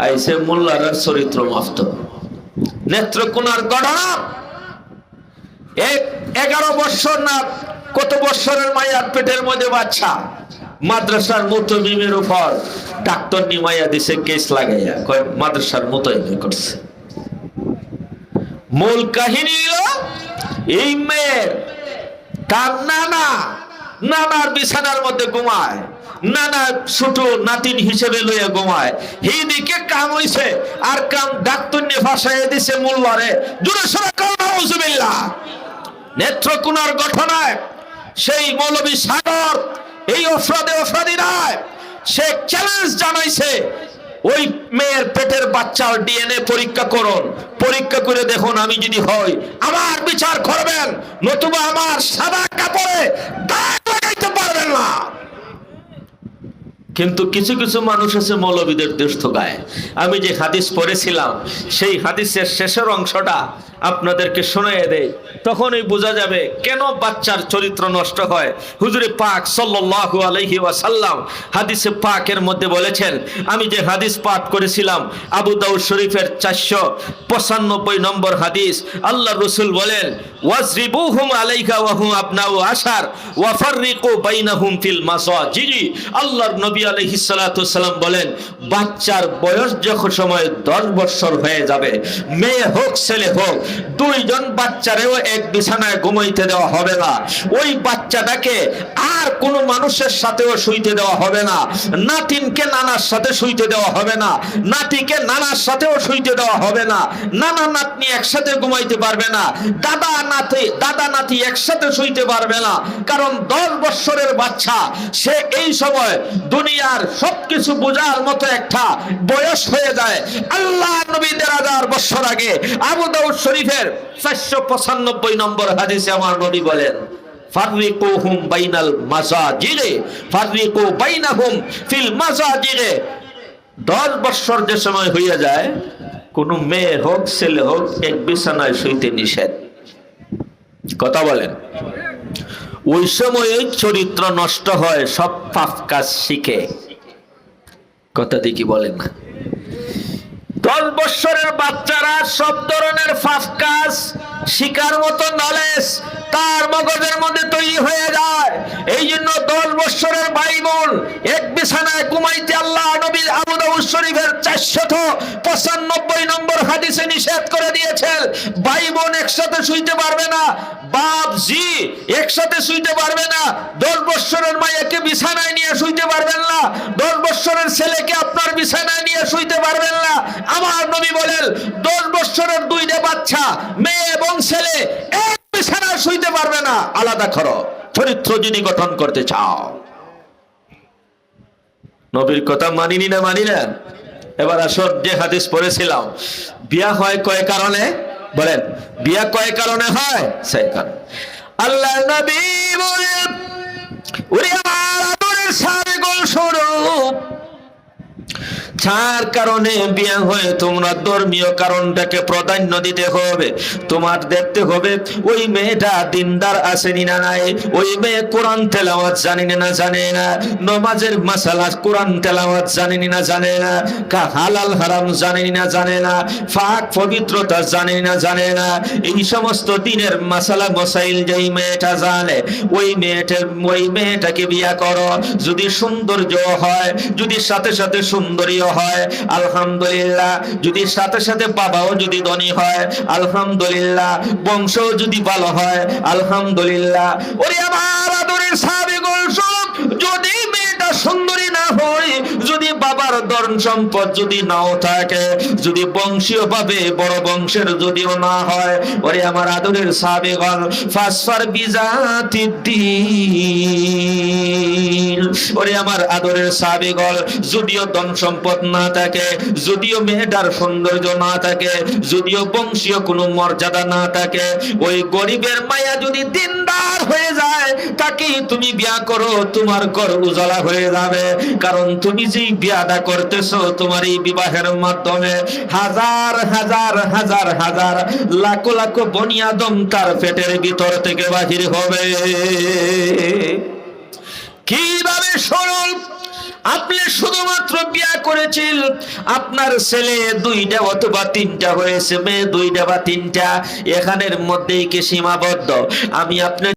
আইসে মোল্লার চরিত্র নষ্ট। নেত্রকোনার ঘটনা, 11 বছর না কত বছরের মাইয়ার পেটের মধ্যে বাচ্চা, মাদ্রাসার মুতমিমের উপর ডাক্তার নিমাইয়া দিছে কেস লাগাইয়া, কয় মাদ্রাসার মুতমিম করছে। মূল কাহিনী হলো এই মেয়ের তার নানার বিছানার মধ্যে ঘুমায়, নানা ছোট নাতিন হিসেবে লইয়া ঘুমায়। এইদিকে কাম হইছে আর কাম ডাক্তার নিয়ে ফাঁসাইয়া দিছে মোল্লারে। জোরে সোরে কও নাউজুবিল্লাহ। নেত্রকোনার ঘটনায় সেই মৌলভী সাগর এই অপরাধী নয়, সে চ্যালেঞ্জ জানাইছে ওই মেয়ের পেটের বাচ্চার ডিএনএ পরীক্ষা করুন, পরীক্ষা করে দেখুন আমি যদি হই আমার বিচার করবেন, নতুবা আমার সাদা কাপড়ে দাগ লাগাইতে পারবেন না। কিন্তু কিছু কিছু মানুষ আছে মৌলবীদের দেশ ঠকায়। আমি যে হাদিস পড়েছিলাম সেই হাদিসের শেষের অংশটা আপনাদেরকে শোনায়ে দেই, তখনই বোঝা যাবে কেন বাচ্চার চরিত্র নষ্ট হয়। হুজুরে পাক সাল্লাল্লাহু আলাইহি ওয়াসাল্লাম হাদিসে পাকের মধ্যে বলেছেন, আমি যে হাদিস পাঠ করেছিলাম আবু দাউদ শরীফের 495 নম্বর হাদিস, আল্লাহ রাসূল বলেন, ওয়াজরিবুহুম আলাইকা ওয়া হুম আবনাউ আশার ওয়া ফাররিকু বাইনাহুম ফিল মাসাজিদি। আল্লাহর নবী আলাইহিস সালাতু ওয়াসালাম বলেন, বাচ্চার বয়স যখন সময় 10 বছর হয়ে যাবে, মেয়ে হোক ছেলে হোক, দুইজন বাচ্চারেও এক বিছানায় ঘুমাইতে দেওয়া হবে না। ওই বাচ্চাটাকে আর কোন মানুষের সাথেও শুইতে দেওয়া হবে না। নাতিনকে নানার সাথে শুইতে দেওয়া হবে না, নাতিকে নানার সাথেও শুইতে দেওয়া হবে না। নানা নাতনি একসাথে ঘুমাইতে পারবে না, দাদা নাতি একসাথে শুইতে পারবে না। কারণ 10 বছরের বাচ্চা, সে এই সময় দুনিয়ার সবকিছু বোঝার মতো একটা বয়স হয়ে যায়। আল্লাহ নবী 1000 বছর আগে আবু দাউদ শরীফের 495 নম্বর হাদিসে আমার নবী বলেন, ফাররিকুহুম বাইনাল মাসাজিদে ফাররিকু বাইনাহুম ফিল মাসাজিদে। 10 বছর যে সময় হইয়া যায়, কোন মেয়ে হোক ছেলে হোক এক বিছানায় শুইতে নিষেধ। কথা বলেন। ওই সময় চরিত্র নষ্ট হয়, সব পাপ কাজ শিখে। কথা দেখি বলেন না। 10 বছরের বাচ্চারা সব ধরনের পাপ কাজ শিকার মতো নলেজ তার মগজের মধ্যে তৈরি হয়ে যায়। এই জন্য 10 বছরের ভাই বোন এক বিছানায় ঘুমাইতে আল্লাহ নবী আবু দাউদ শরীফের 495 নম্বর হাদিসে নিষেধ করে দিয়েছেন। ভাই বোন একসাথে শুইতে পারবে না, বাপ জি একসাথে শুইতে পারবে না, 10 বছরের মাইয়াকে বিছানায় নিয়ে শুইতে পারবেন না, 10 বছরের ছেলেকে আপনার বিছানায় নিয়ে শুইতে পারবেন না। আমার নবী বলেন, 10 বছরের 2টা বাচ্চা মেয়ে এবং ছেলে এক বিছানায় শুইতে পারবে না, আলাদা করো চরিত্র যদি গঠন করতে চাও। নবীর কথা মানি না। এবার আসর যে হাদিস পড়েছিলাম, বিয়া হয় কয় কারণে বলেন, বিয়া কয় কারণে হয়? সেই কারণে আল্লাহ নবী বলেন, ওরে আমার আদরের সাবেকুল স্বরূপ, 4 কারণে বিয়ে হয়। তোমরা ধর্মীয় কারণটাকে প্রাধান্য দিতে হবে। তোমার দেখতে হবে ওই মেয়েটা দিনদার আসেনি না নাই, ওই মেয়ে কোরআন তেলাওয়াত জানেনি না জানে না, নামাজের মাসালা কোরআন তেলাওয়াত জানেনি না জানে না, হালাল হারাম জানেনি না জানে না, পাক পবিত্রতা জানেনি না জানে না। এই সমস্ত দিনের মাসালা মাসাইল যেই মেয়েটা জানে, ওই মেয়েটাকে বিয়ে করো। যদি সৌন্দর্য হয়, যদি সাথে সাথে সুন্দরীও হয় আলহামদুলিল্লাহ, যদি সাথে সাথে বাবাও যদি ধনী হয় আলহামদুলিল্লাহ, বংশ যদি ভালো হয় আলহামদুলিল্লাহ। ওরে আমার আদরের সাহাবীগণ, যদি মেয়েটা সুন্দরী না হয়, যদি বাবার ধন সম্পদ যদি নাও থাকে, যদি বংশীয় ভাবে বড় বংশের যদিও না হয়, ওরে আমার আদরের সাহাবীগণ, ফাসফার বিজাতিদ্দিন। ওরে আমার আদরের সাহাবীগণ, যদিও ধন সম্পদ না থাকে, যদিও মেয়েটার সৌন্দর্য না থাকে, যদিও বংশীয় কোনো মর্যাদা না থাকে, ওই গরিবের মায়া যদি দিনদার হয়ে যায়, তাকে তুমি বিয়া করো, তোমার ঘর উজালা হয়ে যাবে। কারণ তুমি যেই বিয়াটা করতেছো, তোমার এই বিবাহের মাধ্যমে হাজার হাজার হাজার হাজার লাখ লাখ বনি আদম তার পেটের ভিতর থেকে বাহির হবে। কিভাবে সরল আপনি শুধুমাত্র বিয়া করেছিল, আপনার ছেলে 2টা অথবা 3টা হয়েছে, মেয়ে 2টা বা 3টা, এখানের মধ্যেই কি সীমাবদ্ধ? আমি আপনি